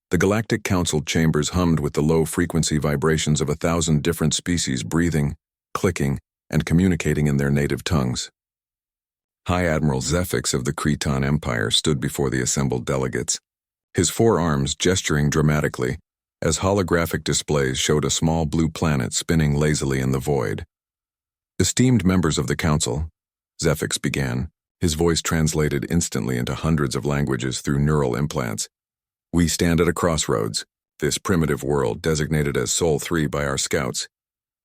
The Galactic Council chambers hummed with the low-frequency vibrations of 1,000 different species breathing, clicking, and communicating in their native tongues. High Admiral Zephyx of the Cretan Empire stood before the assembled delegates, his forearms gesturing dramatically as holographic displays showed a small blue planet spinning lazily in the void. Esteemed members of the Council, Zephyx began, his voice translated instantly into hundreds of languages through neural implants. We stand at a crossroads. This primitive world, designated as Sol 3 by our scouts,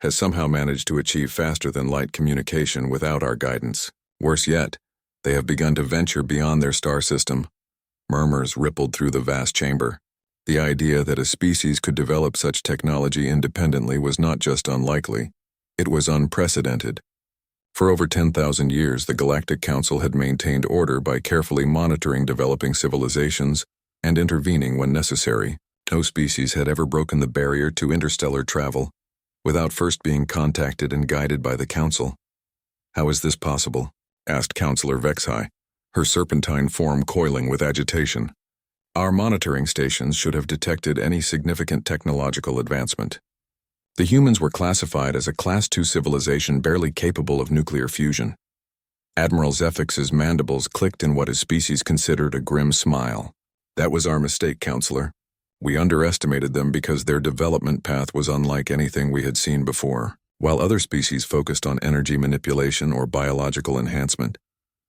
has somehow managed to achieve faster-than-light communication without our guidance. Worse yet, they have begun to venture beyond their star system. Murmurs rippled through the vast chamber. The idea that a species could develop such technology independently was not just unlikely, it was unprecedented. For over 10,000 years, the Galactic Council had maintained order by carefully monitoring developing civilizations and intervening when necessary. No species had ever broken the barrier to interstellar travel without first being contacted and guided by the Council. How is this possible? Asked Counselor Vexhai, her serpentine form coiling with agitation. Our monitoring stations should have detected any significant technological advancement. The humans were classified as a Class II civilization barely capable of nuclear fusion. Admiral Zephyx's mandibles clicked in what his species considered a grim smile. That was our mistake, Counselor. We underestimated them because their development path was unlike anything we had seen before. While other species focused on energy manipulation or biological enhancement,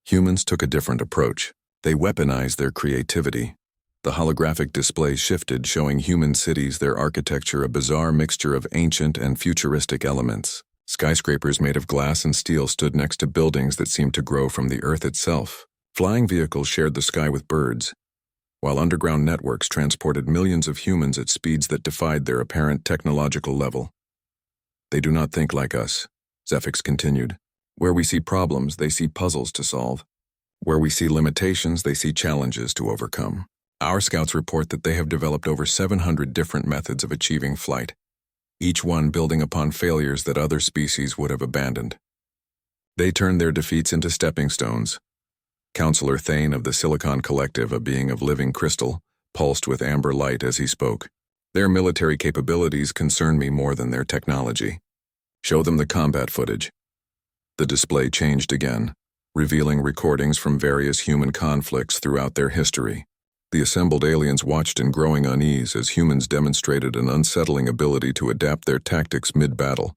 humans took a different approach. They weaponized their creativity. The holographic display shifted, showing human cities, their architecture a bizarre mixture of ancient and futuristic elements. Skyscrapers made of glass and steel stood next to buildings that seemed to grow from the earth itself. Flying vehicles shared the sky with birds, while underground networks transported millions of humans at speeds that defied their apparent technological level. They do not think like us, Zephyx continued. Where we see problems, they see puzzles to solve. Where we see limitations, they see challenges to overcome. Our scouts report that they have developed over 700 different methods of achieving flight, each one building upon failures that other species would have abandoned. They turn their defeats into stepping stones. Counselor Thane of the Silicon Collective, a being of living crystal, pulsed with amber light as he spoke. Their military capabilities concern me more than their technology. Show them the combat footage. The display changed again, revealing recordings from various human conflicts throughout their history. The assembled aliens watched in growing unease as humans demonstrated an unsettling ability to adapt their tactics mid-battle,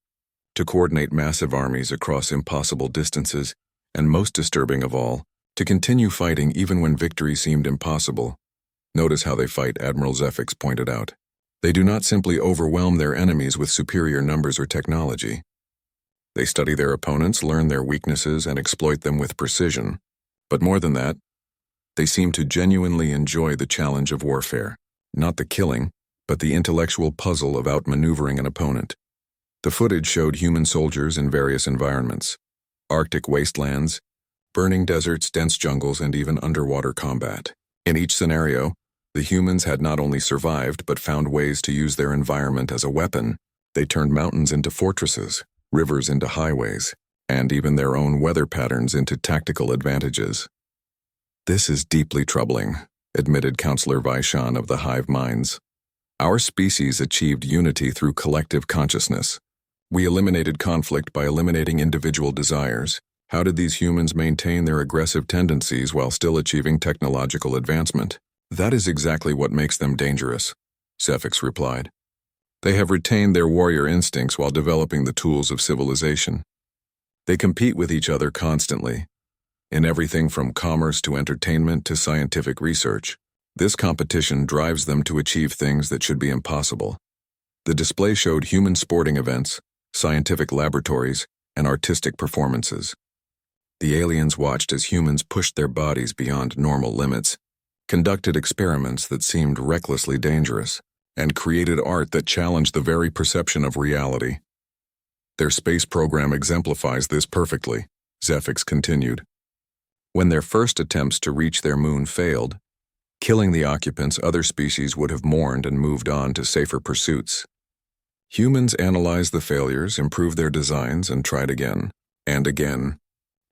to coordinate massive armies across impossible distances, and most disturbing of all, to continue fighting even when victory seemed impossible. Notice how they fight, Admiral Zephyx pointed out. They do not simply overwhelm their enemies with superior numbers or technology. They study their opponents, learn their weaknesses, and exploit them with precision. But more than that, they seem to genuinely enjoy the challenge of warfare. Not the killing, but the intellectual puzzle of outmaneuvering an opponent. The footage showed human soldiers in various environments: Arctic wastelands, burning deserts, dense jungles, and even underwater combat. In each scenario, the humans had not only survived but found ways to use their environment as a weapon. They turned mountains into fortresses, rivers into highways, and even their own weather patterns into tactical advantages. This is deeply troubling, admitted Counselor Vaishan of the Hive Minds. Our species achieved unity through collective consciousness. We eliminated conflict by eliminating individual desires. How did these humans maintain their aggressive tendencies while still achieving technological advancement? That is exactly what makes them dangerous, Zephyx replied. They have retained their warrior instincts while developing the tools of civilization. They compete with each other constantly, in everything from commerce to entertainment to scientific research. This competition drives them to achieve things that should be impossible. The display showed human sporting events, scientific laboratories, and artistic performances. The aliens watched as humans pushed their bodies beyond normal limits, conducted experiments that seemed recklessly dangerous, and created art that challenged the very perception of reality. Their space program exemplifies this perfectly, Zephyx continued. When their first attempts to reach their moon failed, killing the occupants, other species would have mourned and moved on to safer pursuits. Humans analyzed the failures, improved their designs, and tried again, and again,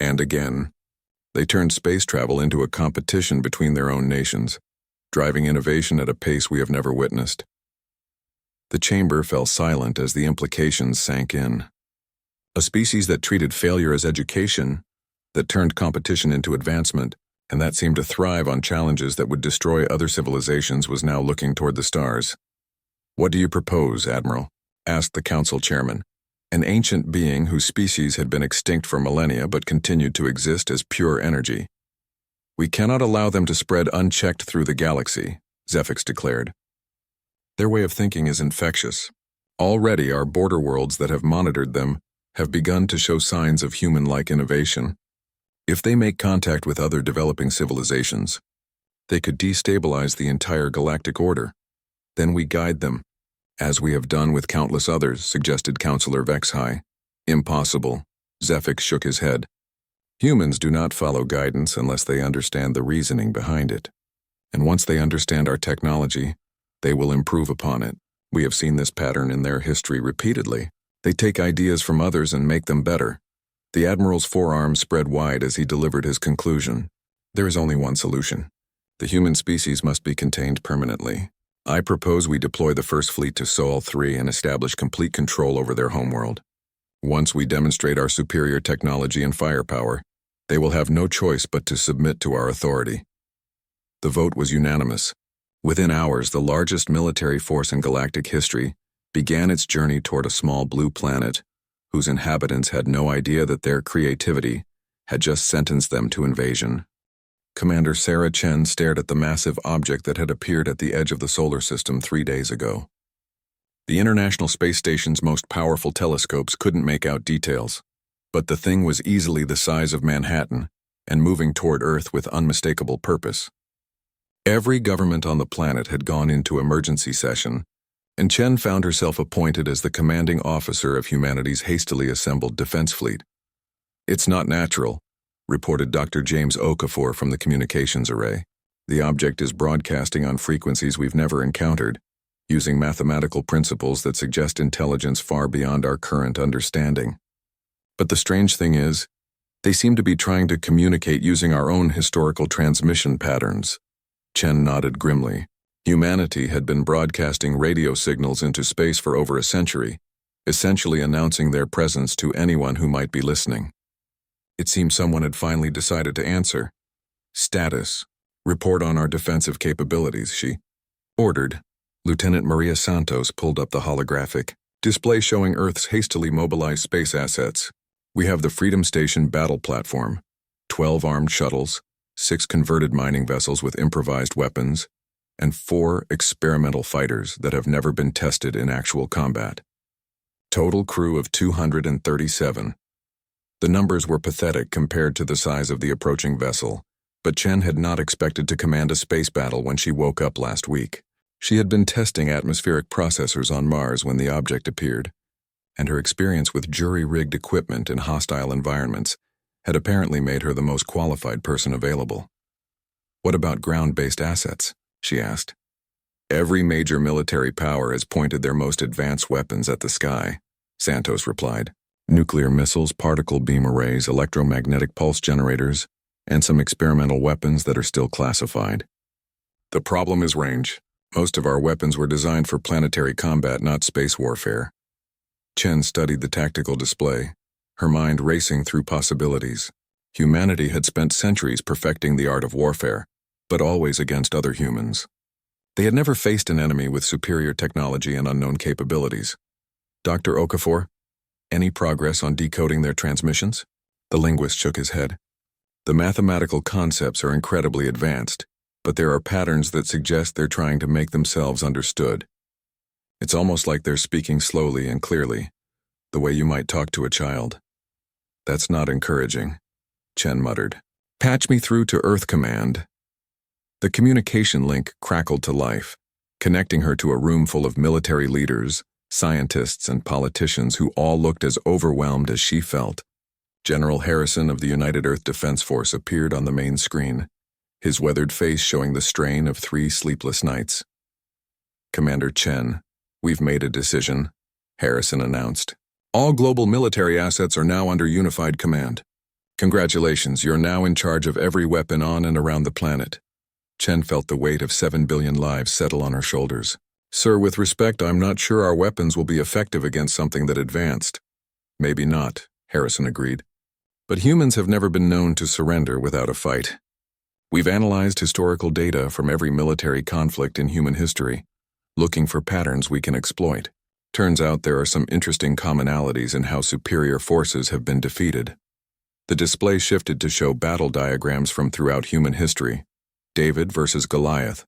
and again. They turned space travel into a competition between their own nations, driving innovation at a pace we have never witnessed. The chamber fell silent as the implications sank in. A species that treated failure as education, that turned competition into advancement, and that seemed to thrive on challenges that would destroy other civilizations was now looking toward the stars. "What do you propose, Admiral?" asked the council chairman, an ancient being whose species had been extinct for millennia but continued to exist as pure energy. "We cannot allow them to spread unchecked through the galaxy," Zephyx declared. "Their way of thinking is infectious. Already our border worlds that have monitored them have begun to show signs of human-like innovation. If they make contact with other developing civilizations, they could destabilize the entire galactic order. Then we guide them, as we have done with countless others," suggested Counselor Vexhai. "Impossible." Zephyx shook his head. "Humans do not follow guidance unless they understand the reasoning behind it. And once they understand our technology, they will improve upon it. We have seen this pattern in their history repeatedly. They take ideas from others and make them better." The Admiral's forearms spread wide as he delivered his conclusion. "There is only one solution. The human species must be contained permanently. I propose we deploy the First Fleet to Sol 3 and establish complete control over their homeworld. Once we demonstrate our superior technology and firepower, they will have no choice but to submit to our authority." The vote was unanimous. Within hours, the largest military force in galactic history began its journey toward a small blue planet whose inhabitants had no idea that their creativity had just sentenced them to invasion. Commander Sarah Chen stared at the massive object that had appeared at the edge of the solar system 3 days ago. The International Space Station's most powerful telescopes couldn't make out details, but the thing was easily the size of Manhattan and moving toward Earth with unmistakable purpose. Every government on the planet had gone into emergency session, and Chen found herself appointed as the commanding officer of humanity's hastily assembled defense fleet. "It's not natural," reported Dr. James Okafor from the communications array. "The object is broadcasting on frequencies we've never encountered, using mathematical principles that suggest intelligence far beyond our current understanding. But the strange thing is, they seem to be trying to communicate using our own historical transmission patterns." Chen nodded grimly. Humanity had been broadcasting radio signals into space for over a century, essentially announcing their presence to anyone who might be listening. It seemed someone had finally decided to answer. "Status. Report on our defensive capabilities," she ordered. Lieutenant Maria Santos pulled up the holographic display showing Earth's hastily mobilized space assets. "We have the Freedom Station battle platform, 12 armed shuttles, 6 converted mining vessels with improvised weapons, and 4 experimental fighters that have never been tested in actual combat. Total crew of 237. The numbers were pathetic compared to the size of the approaching vessel, but Chen had not expected to command a space battle when she woke up last week. She had been testing atmospheric processors on Mars when the object appeared, and her experience with jury-rigged equipment in hostile environments had apparently made her the most qualified person available. "What about ground-based assets?" she asked. "Every major military power has pointed their most advanced weapons at the sky," Santos replied. "Nuclear missiles, particle beam arrays, electromagnetic pulse generators, and some experimental weapons that are still classified. The problem is range. Most of our weapons were designed for planetary combat, not space warfare." Chen studied the tactical display, her mind racing through possibilities. Humanity had spent centuries perfecting the art of warfare, but always against other humans. They had never faced an enemy with superior technology and unknown capabilities. "Dr. Okafor, any progress on decoding their transmissions?" The linguist shook his head. "The mathematical concepts are incredibly advanced, but there are patterns that suggest they're trying to make themselves understood. It's almost like they're speaking slowly and clearly, the way you might talk to a child." "That's not encouraging," Chen muttered. "Patch me through to Earth Command." The communication link crackled to life, connecting her to a room full of military leaders, scientists, and politicians who all looked as overwhelmed as she felt. General Harrison of the United Earth Defense Force appeared on the main screen, his weathered face showing the strain of 3 sleepless nights. "Commander Chen, we've made a decision," Harrison announced. "All global military assets are now under unified command. Congratulations, you're now in charge of every weapon on and around the planet. Chen felt the weight of 7 billion lives settle on her shoulders. Sir, with respect, I'm not sure our weapons will be effective against something that advanced. Maybe not, Harrison agreed. But humans have never been known to surrender without a fight. We've analyzed historical data from every military conflict in human history, looking for patterns we can exploit. Turns out there are some interesting commonalities in how superior forces have been defeated. The display shifted to show battle diagrams from throughout human history. David versus Goliath,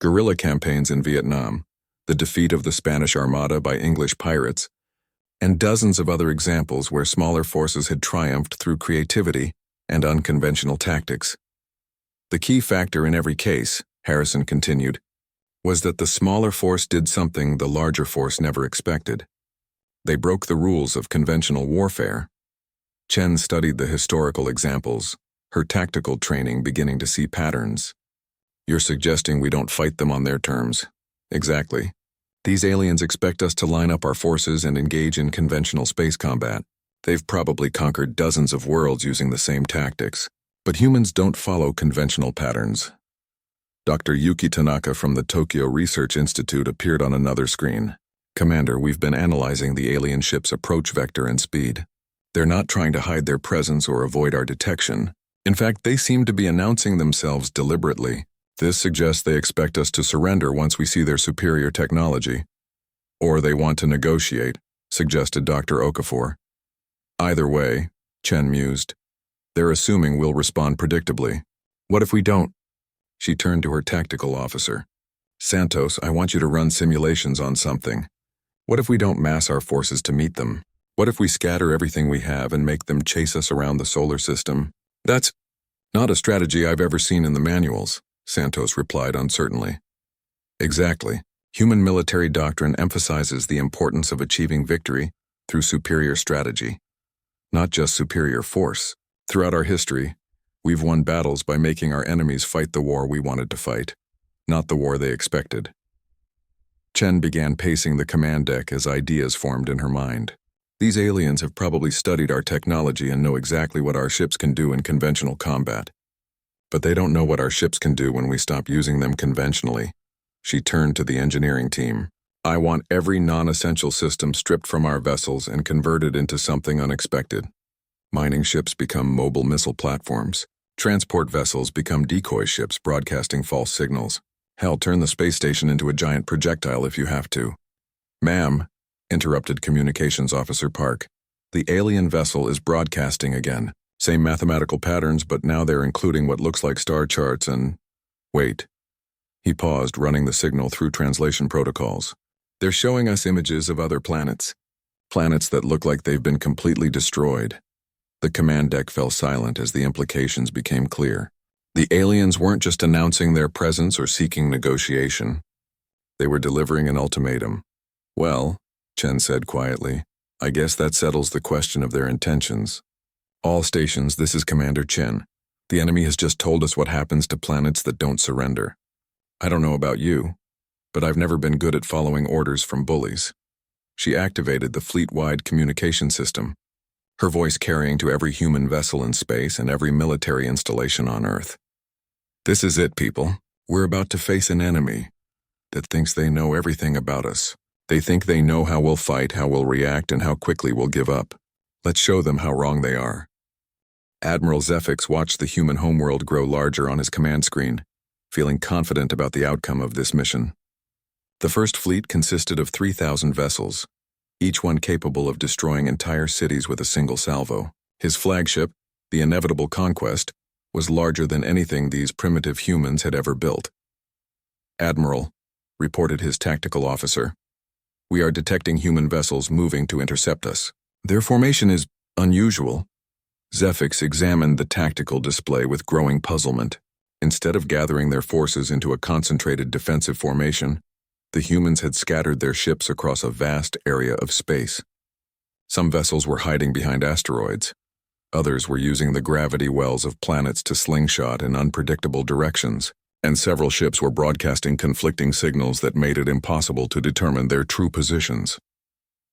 guerrilla campaigns in Vietnam, the defeat of the Spanish Armada by English pirates, and dozens of other examples where smaller forces had triumphed through creativity and unconventional tactics. The key factor in every case, Harrison continued, was that the smaller force did something the larger force never expected. They broke the rules of conventional warfare. Chen studied the historical examples, her tactical training beginning to see patterns. You're suggesting we don't fight them on their terms. Exactly. These aliens expect us to line up our forces and engage in conventional space combat. They've probably conquered dozens of worlds using the same tactics. But humans don't follow conventional patterns. Dr. Yuki Tanaka from the Tokyo Research Institute appeared on another screen. Commander, we've been analyzing the alien ship's approach vector and speed. They're not trying to hide their presence or avoid our detection. In fact, they seem to be announcing themselves deliberately. This suggests they expect us to surrender once we see their superior technology. Or they want to negotiate, suggested Dr. Okafor. Either way, Chen mused, they're assuming we'll respond predictably. What if we don't? She turned to her tactical officer. Santos, I want you to run simulations on something. What if we don't mass our forces to meet them? What if we scatter everything we have and make them chase us around the solar system? That's not a strategy I've ever seen in the manuals, Santos replied uncertainly. Exactly. Human military doctrine emphasizes the importance of achieving victory through superior strategy, not just superior force. Throughout our history, we've won battles by making our enemies fight the war we wanted to fight, not the war they expected. Chen began pacing the command deck as ideas formed in her mind. These aliens have probably studied our technology and know exactly what our ships can do in conventional combat. But they don't know what our ships can do when we stop using them conventionally. She turned to the engineering team. I want every non-essential system stripped from our vessels and converted into something unexpected. Mining ships become mobile missile platforms. Transport vessels become decoy ships broadcasting false signals. Hell, turn the space station into a giant projectile if you have to. Ma'am, interrupted Communications Officer Park. The alien vessel is broadcasting again. Same mathematical patterns, but now they're including what looks like star charts and... Wait. He paused, running the signal through translation protocols. They're showing us images of other planets. Planets that look like they've been completely destroyed. The command deck fell silent as the implications became clear. The aliens weren't just announcing their presence or seeking negotiation. They were delivering an ultimatum. Well, Chen said quietly, I guess that settles the question of their intentions. All stations, this is Commander Chen. The enemy has just told us what happens to planets that don't surrender. I don't know about you, but I've never been good at following orders from bullies. She activated the fleet-wide communication system, her voice carrying to every human vessel in space and every military installation on Earth. This is it, people. We're about to face an enemy that thinks they know everything about us. They think they know how we'll fight, how we'll react, and how quickly we'll give up. Let's show them how wrong they are. Admiral Zefix watched the human homeworld grow larger on his command screen, feeling confident about the outcome of this mission. The first fleet consisted of 3,000 vessels, each one capable of destroying entire cities with a single salvo. His flagship, the Inevitable Conquest, was larger than anything these primitive humans had ever built. Admiral, reported his tactical officer, we are detecting human vessels moving to intercept us. Their formation is unusual. Zefix examined the tactical display with growing puzzlement. Instead of gathering their forces into a concentrated defensive formation, the humans had scattered their ships across a vast area of space. Some vessels were hiding behind asteroids. Others were using the gravity wells of planets to slingshot in unpredictable directions, and several ships were broadcasting conflicting signals that made it impossible to determine their true positions.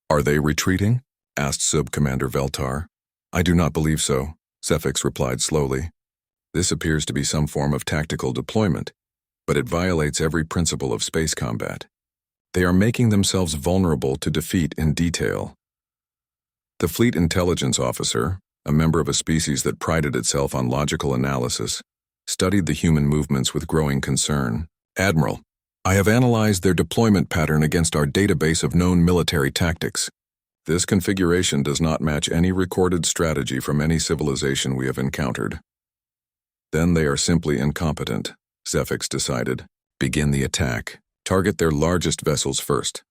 Are they retreating? Asked Sub-Commander Veltar. I do not believe so, Zefix replied slowly. This appears to be some form of tactical deployment. but it violates every principle of space combat. They are making themselves vulnerable to defeat in detail. The fleet intelligence officer, a member of a species that prided itself on logical analysis, studied the human movements with growing concern. "Admiral, I have analyzed their deployment pattern against our database of known military tactics. This configuration does not match any recorded strategy from any civilization we have encountered." "Then they are simply incompetent," Zefix decided. "Begin the attack. Target their largest vessels first."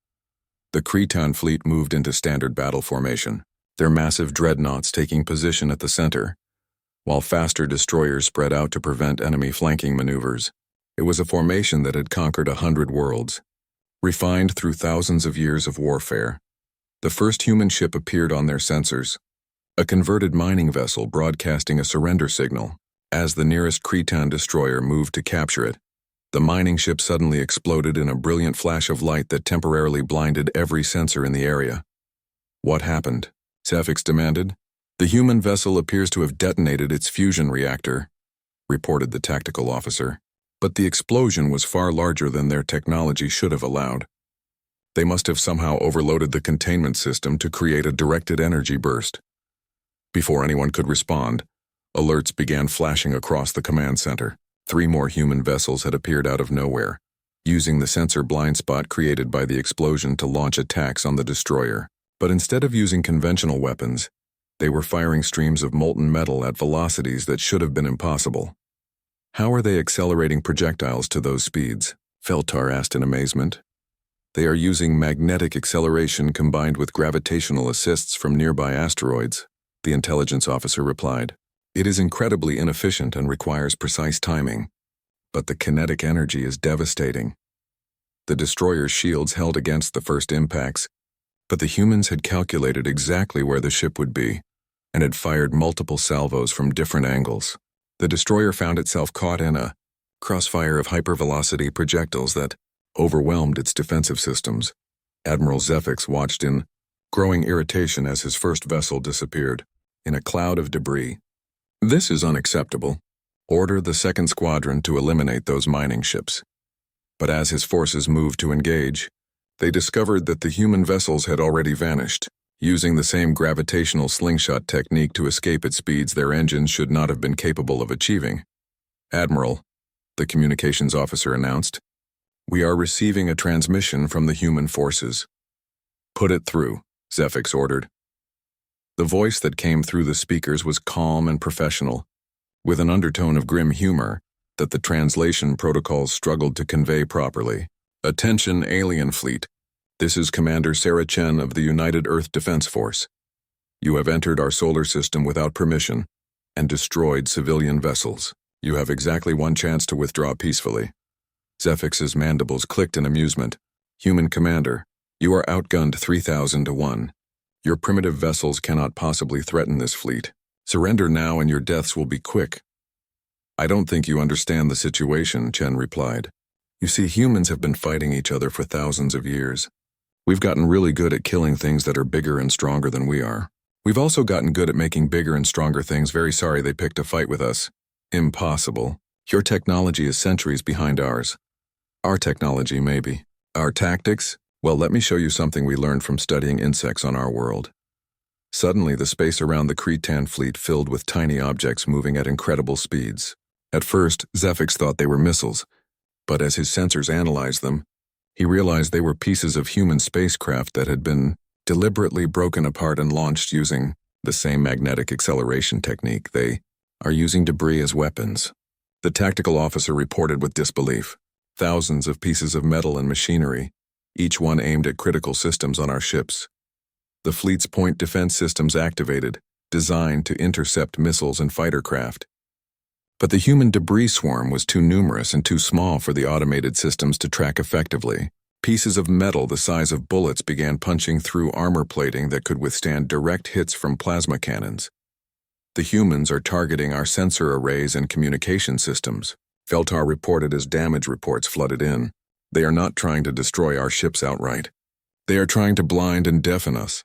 The Cretan fleet moved into standard battle formation, their massive dreadnoughts taking position at the center, while faster destroyers spread out to prevent enemy flanking maneuvers. It was a formation that had conquered 100 worlds, refined through thousands of years of warfare. The first human ship appeared on their sensors, a converted mining vessel broadcasting a surrender signal. As the nearest Cretan destroyer moved to capture it, the mining ship suddenly exploded in a brilliant flash of light that temporarily blinded every sensor in the area. "What happened?" Zefix demanded. "The human vessel appears to have detonated its fusion reactor," reported the tactical officer. "But the explosion was far larger than their technology should have allowed. They must have somehow overloaded the containment system to create a directed energy burst." Before anyone could respond, alerts began flashing across the command center. 3 more human vessels had appeared out of nowhere, using the sensor blind spot created by the explosion to launch attacks on the destroyer. But instead of using conventional weapons, they were firing streams of molten metal at velocities that should have been impossible. "How are they accelerating projectiles to those speeds?" Feltar asked in amazement. "They are using magnetic acceleration combined with gravitational assists from nearby asteroids," the intelligence officer replied. "It is incredibly inefficient and requires precise timing, but the kinetic energy is devastating." The destroyer's shields held against the first impacts, but the humans had calculated exactly where the ship would be and had fired multiple salvos from different angles. The destroyer found itself caught in a crossfire of hypervelocity projectiles that overwhelmed its defensive systems. Admiral Zefix watched in growing irritation as his first vessel disappeared in a cloud of debris. "This is unacceptable. Order the second squadron to eliminate those mining ships." But as his forces moved to engage, they discovered that the human vessels had already vanished, using the same gravitational slingshot technique to escape at speeds their engines should not have been capable of achieving. "Admiral," the communications officer announced, "we are receiving a transmission from the human forces." "Put it through," Zefix ordered. The voice that came through the speakers was calm and professional, with an undertone of grim humor that the translation protocols struggled to convey properly. "Attention, alien fleet. This is Commander Sarah Chen of the United Earth Defense Force. You have entered our solar system without permission and destroyed civilian vessels. You have exactly 1 chance to withdraw peacefully." Zefix's mandibles clicked in amusement. "Human Commander, you are outgunned 3,000 to 1. Your primitive vessels cannot possibly threaten this fleet. Surrender now and your deaths will be quick." "I don't think you understand the situation," Chen replied. "You see, humans have been fighting each other for thousands of years. We've gotten really good at killing things that are bigger and stronger than we are. We've also gotten good at making bigger and stronger things very sorry they picked a fight with us. Impossible. Your technology is centuries behind ours. Our technology, maybe. Our tactics? Well, let me show you something we learned from studying insects on our world." Suddenly, the space around the Cretan fleet filled with tiny objects moving at incredible speeds. At first, Zefix thought they were missiles, but as his sensors analyzed them, he realized they were pieces of human spacecraft that had been deliberately broken apart and launched using the same magnetic acceleration technique. "They are using debris as weapons," the tactical officer reported with disbelief. "Thousands of pieces of metal and machinery, each one aimed at critical systems on our ships. The fleet's point defense systems activated, designed to intercept missiles and fighter craft. But the human debris swarm was too numerous and too small for the automated systems to track effectively. Pieces of metal the size of bullets began punching through armor plating that could withstand direct hits from plasma cannons. The humans are targeting our sensor arrays and communication systems," Feltar reported as damage reports flooded in. "They are not trying to destroy our ships outright. They are trying to blind and deafen us."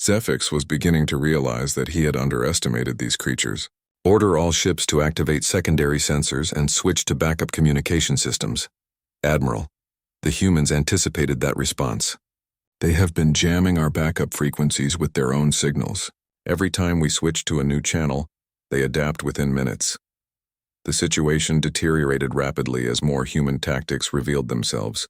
Zefix was beginning to realize that he had underestimated these creatures. Order all ships to activate secondary sensors and switch to backup communication systems. Admiral, the humans anticipated that response. They have been jamming our backup frequencies with their own signals. Every time we switch to a new channel, they adapt within minutes. The situation deteriorated rapidly as more human tactics revealed themselves.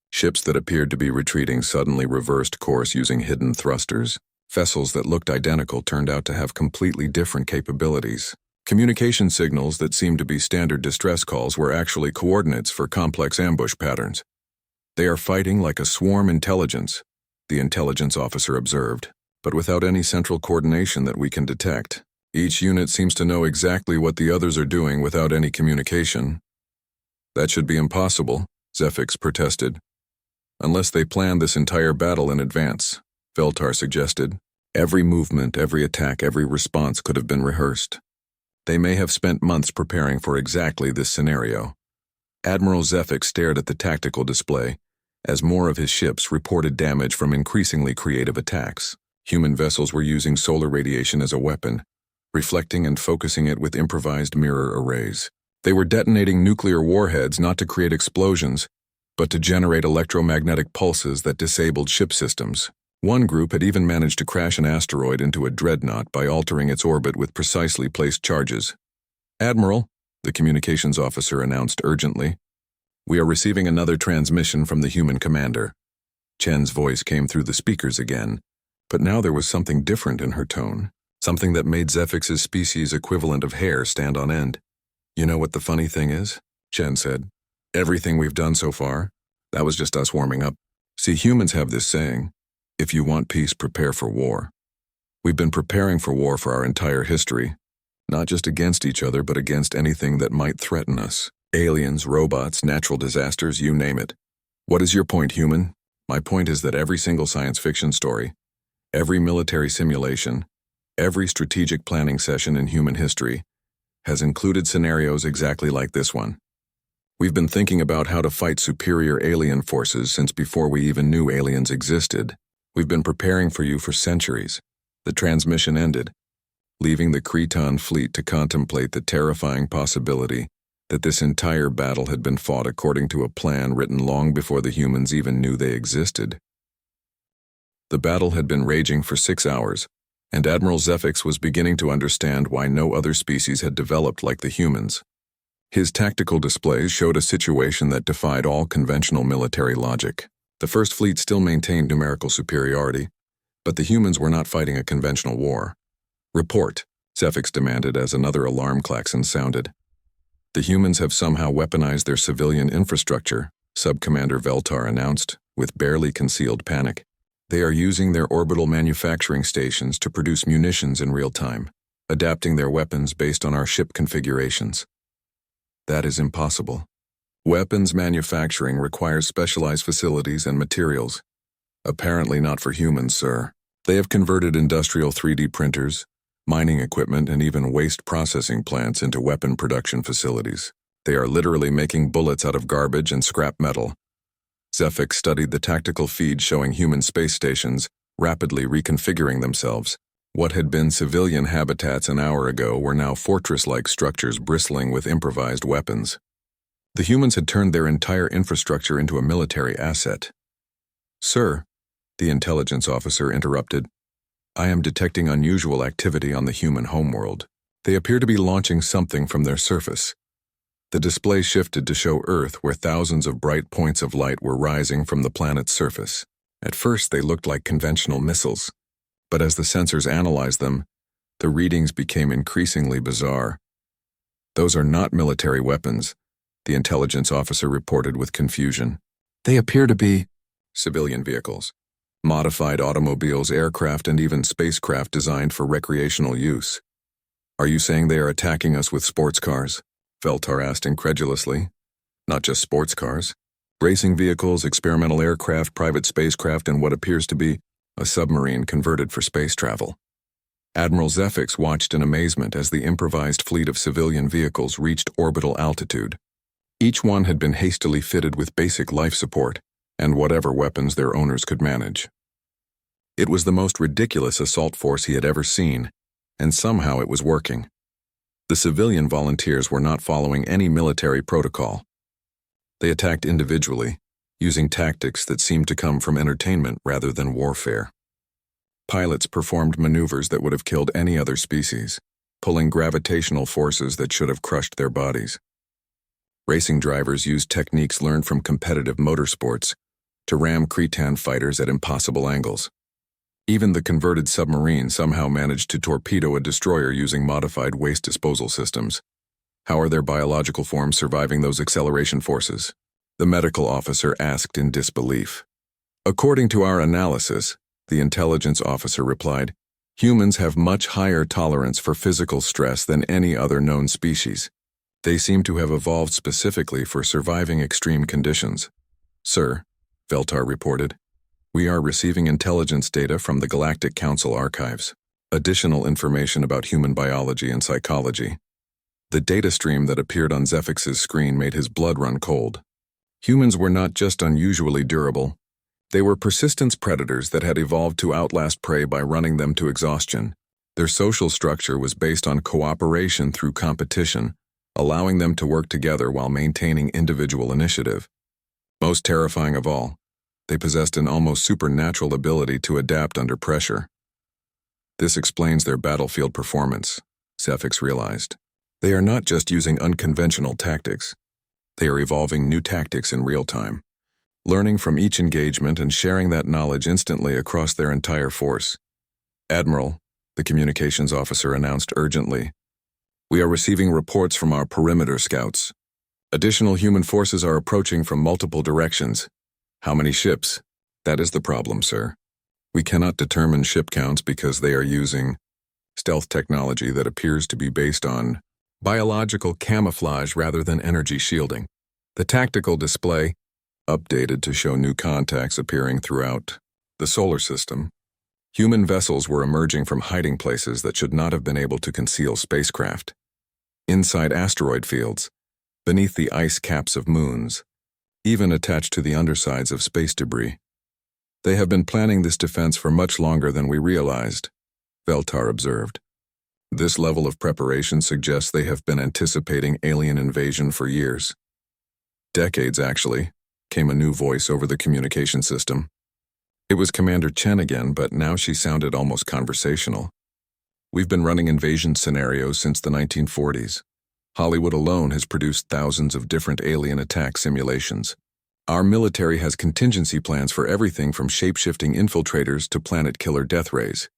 Ships that appeared to be retreating suddenly reversed course using hidden thrusters. Vessels that looked identical turned out to have completely different capabilities. Communication signals that seemed to be standard distress calls were actually coordinates for complex ambush patterns. They are fighting like a swarm intelligence, the intelligence officer observed, but without any central coordination that we can detect. Each unit seems to know exactly what the others are doing without any communication. That should be impossible, Zefix protested. Unless they planned this entire battle in advance, Veltar suggested. Every movement, every attack, every response could have been rehearsed. They may have spent months preparing for exactly this scenario. Admiral Zefix stared at the tactical display as more of his ships reported damage from increasingly creative attacks. Human vessels were using solar radiation as a weapon, reflecting and focusing it with improvised mirror arrays. They were detonating nuclear warheads not to create explosions, but to generate electromagnetic pulses that disabled ship systems. One group had even managed to crash an asteroid into a dreadnought by altering its orbit with precisely placed charges. Admiral, the communications officer announced urgently, we are receiving another transmission from the human commander. Chen's voice came through the speakers again, but now there was something different in her tone, something that made Zefix's species' equivalent of hair stand on end. You know what the funny thing is? Chen said. Everything we've done so far, that was just us warming up. See, humans have this saying, if you want peace, prepare for war. We've been preparing for war for our entire history, not just against each other, but against anything that might threaten us. Aliens, robots, natural disasters, you name it. What is your point, human? My point is that every single science fiction story, every military simulation, every strategic planning session in human history has included scenarios exactly like this one. We've been thinking about how to fight superior alien forces since before we even knew aliens existed. We've been preparing for you for centuries. The transmission ended, leaving the Cretan fleet to contemplate the terrifying possibility that this entire battle had been fought according to a plan written long before the humans even knew they existed. The battle had been raging for 6 hours, and Admiral Zefix was beginning to understand why no other species had developed like the humans. His tactical displays showed a situation that defied all conventional military logic. The First Fleet still maintained numerical superiority, but the humans were not fighting a conventional war. Report, Zefix demanded as another alarm klaxon sounded. The humans have somehow weaponized their civilian infrastructure, Subcommander Veltar announced, with barely concealed panic. They are using their orbital manufacturing stations to produce munitions in real time, adapting their weapons based on our ship configurations. That is impossible. Weapons manufacturing requires specialized facilities and materials. Apparently not for humans, sir. They have converted industrial 3D printers, mining equipment, and even waste processing plants into weapon production facilities. They are literally making bullets out of garbage and scrap metal. Zefix studied the tactical feed showing human space stations rapidly reconfiguring themselves. What had been civilian habitats an hour ago were now fortress-like structures bristling with improvised weapons. The humans had turned their entire infrastructure into a military asset. Sir, the intelligence officer interrupted, I am detecting unusual activity on the human homeworld. They appear to be launching something from their surface. The display shifted to show Earth where thousands of bright points of light were rising from the planet's surface. At first they looked like conventional missiles, but as the sensors analyzed them, the readings became increasingly bizarre. Those are not military weapons, the intelligence officer reported with confusion. They appear to be civilian vehicles, modified automobiles, aircraft, and even spacecraft designed for recreational use. Are you saying they are attacking us with sports cars? Veltar asked incredulously. Not just sports cars. Racing vehicles, experimental aircraft, private spacecraft, and what appears to be a submarine converted for space travel. Admiral Zefix watched in amazement as the improvised fleet of civilian vehicles reached orbital altitude. Each one had been hastily fitted with basic life support and whatever weapons their owners could manage. It was the most ridiculous assault force he had ever seen, and somehow it was working. The civilian volunteers were not following any military protocol. They attacked individually, using tactics that seemed to come from entertainment rather than warfare. Pilots performed maneuvers that would have killed any other species, pulling gravitational forces that should have crushed their bodies. Racing drivers used techniques learned from competitive motorsports to ram Cretan fighters at impossible angles. Even the converted submarine somehow managed to torpedo a destroyer using modified waste disposal systems. How are their biological forms surviving those acceleration forces? The medical officer asked in disbelief. According to our analysis, the intelligence officer replied, humans have much higher tolerance for physical stress than any other known species. They seem to have evolved specifically for surviving extreme conditions. Sir, Veltar reported, we are receiving intelligence data from the Galactic Council archives. Additional information about human biology and psychology. The data stream that appeared on Zefix's screen made his blood run cold. Humans were not just unusually durable. They were persistence predators that had evolved to outlast prey by running them to exhaustion. Their social structure was based on cooperation through competition, allowing them to work together while maintaining individual initiative. Most terrifying of all, they possessed an almost supernatural ability to adapt under pressure. This explains their battlefield performance, Zefix realized. They are not just using unconventional tactics. They are evolving new tactics in real time, learning from each engagement and sharing that knowledge instantly across their entire force. Admiral, the communications officer announced urgently, we are receiving reports from our perimeter scouts. Additional human forces are approaching from multiple directions. How many ships? That is the problem, sir. We cannot determine ship counts because they are using stealth technology that appears to be based on biological camouflage rather than energy shielding. The tactical display, updated to show new contacts appearing throughout the solar system. Human vessels were emerging from hiding places that should not have been able to conceal spacecraft. Inside asteroid fields, beneath the ice caps of moons, even attached to the undersides of space debris. They have been planning this defense for much longer than we realized, Veltar observed. This level of preparation suggests they have been anticipating alien invasion for years. Decades, actually, came a new voice over the communication system. It was Commander Chen again, but now she sounded almost conversational. We've been running invasion scenarios since the 1940s. Hollywood alone has produced thousands of different alien attack simulations. Our military has contingency plans for everything from shape-shifting infiltrators to planet-killer death rays.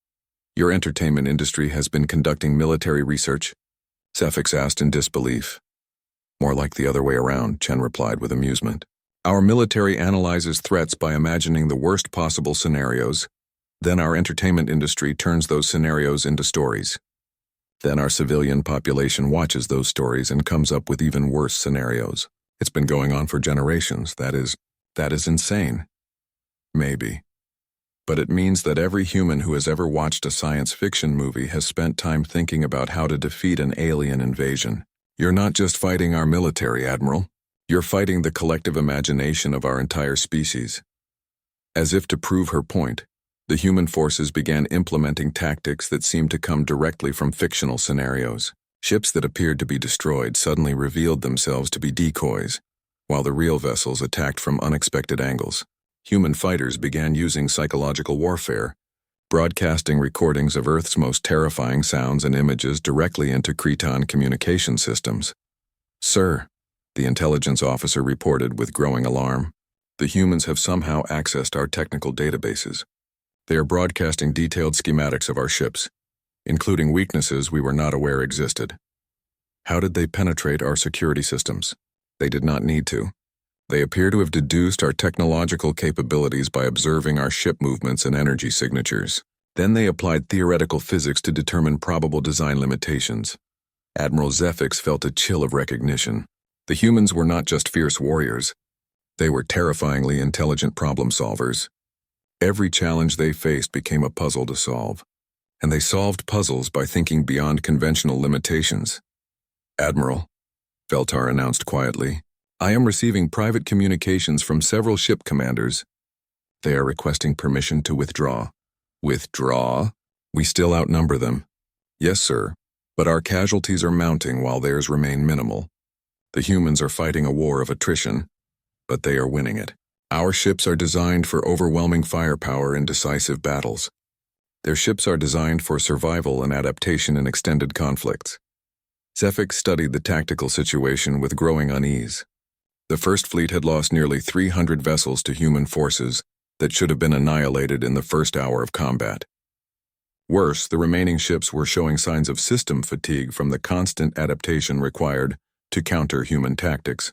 Your entertainment industry has been conducting military research? Zefix asked in disbelief. More like the other way around, Chen replied with amusement. Our military analyzes threats by imagining the worst possible scenarios. Then our entertainment industry turns those scenarios into stories. Then our civilian population watches those stories and comes up with even worse scenarios. It's been going on for generations. That is insane. Maybe. But it means that every human who has ever watched a science fiction movie has spent time thinking about how to defeat an alien invasion. You're not just fighting our military, Admiral. You're fighting the collective imagination of our entire species. As if to prove her point, the human forces began implementing tactics that seemed to come directly from fictional scenarios. Ships that appeared to be destroyed suddenly revealed themselves to be decoys, while the real vessels attacked from unexpected angles. Human fighters began using psychological warfare, broadcasting recordings of Earth's most terrifying sounds and images directly into Cretan communication systems. Sir, the intelligence officer reported with growing alarm, the humans have somehow accessed our technical databases. They are broadcasting detailed schematics of our ships, including weaknesses we were not aware existed. How did they penetrate our security systems? They did not need to. They appear to have deduced our technological capabilities by observing our ship movements and energy signatures. Then they applied theoretical physics to determine probable design limitations. Admiral Zefix felt a chill of recognition. The humans were not just fierce warriors. They were terrifyingly intelligent problem solvers. Every challenge they faced became a puzzle to solve. And they solved puzzles by thinking beyond conventional limitations. Admiral, Veltar announced quietly, I am receiving private communications from several ship commanders. They are requesting permission to withdraw. Withdraw? We still outnumber them. Yes, sir. But our casualties are mounting while theirs remain minimal. The humans are fighting a war of attrition, but they are winning it. Our ships are designed for overwhelming firepower in decisive battles. Their ships are designed for survival and adaptation in extended conflicts. Zephyx studied the tactical situation with growing unease. The First Fleet had lost nearly 300 vessels to human forces that should have been annihilated in the first hour of combat. Worse, the remaining ships were showing signs of system fatigue from the constant adaptation required to counter human tactics.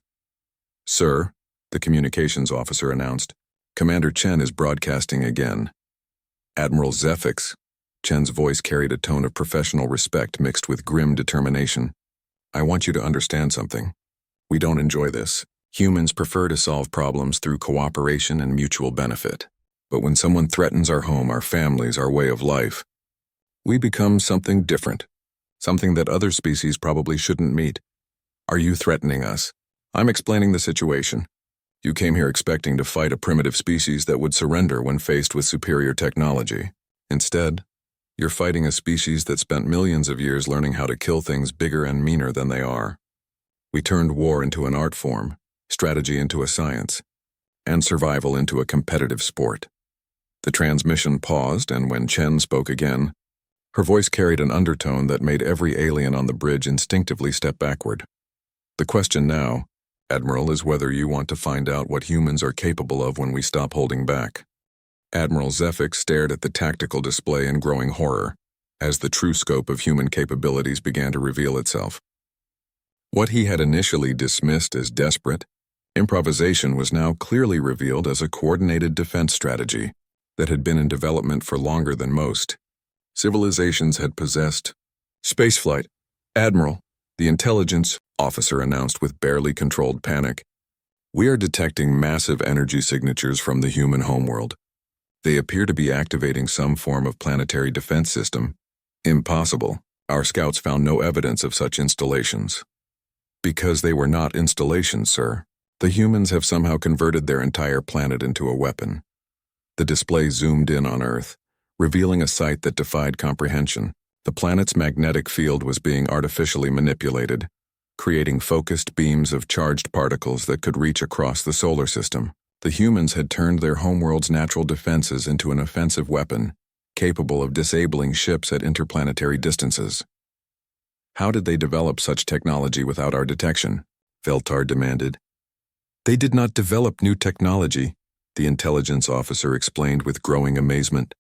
"Sir," the communications officer announced, "Commander Chen is broadcasting again." "Admiral Zephyx." Chen's voice carried a tone of professional respect mixed with grim determination. "I want you to understand something. We don't enjoy this. Humans prefer to solve problems through cooperation and mutual benefit. But when someone threatens our home, our families, our way of life, we become something different, something that other species probably shouldn't meet. Are you threatening us? I'm explaining the situation. You came here expecting to fight a primitive species that would surrender when faced with superior technology. Instead, you're fighting a species that spent millions of years learning how to kill things bigger and meaner than they are. We turned war into an art form, strategy into a science, and survival into a competitive sport." The transmission paused, and when Chen spoke again, her voice carried an undertone that made every alien on the bridge instinctively step backward. "The question now, Admiral, is whether you want to find out what humans are capable of when we stop holding back." Admiral Zephyx stared at the tactical display in growing horror, as the true scope of human capabilities began to reveal itself. What he had initially dismissed as desperate improvisation was now clearly revealed as a coordinated defense strategy that had been in development for longer than most civilizations had possessed. "Spaceflight, Admiral," the intelligence officer announced with barely controlled panic. "We are detecting massive energy signatures from the human homeworld. They appear to be activating some form of planetary defense system. Impossible. Our scouts found no evidence of such installations." "Because they were not installations, sir. The humans have somehow converted their entire planet into a weapon." The display zoomed in on Earth, revealing a sight that defied comprehension. The planet's magnetic field was being artificially manipulated, creating focused beams of charged particles that could reach across the solar system. The humans had turned their homeworld's natural defenses into an offensive weapon, capable of disabling ships at interplanetary distances. "How did they develop such technology without our detection?" Veltar demanded. "They did not develop new technology," the intelligence officer explained with growing amazement.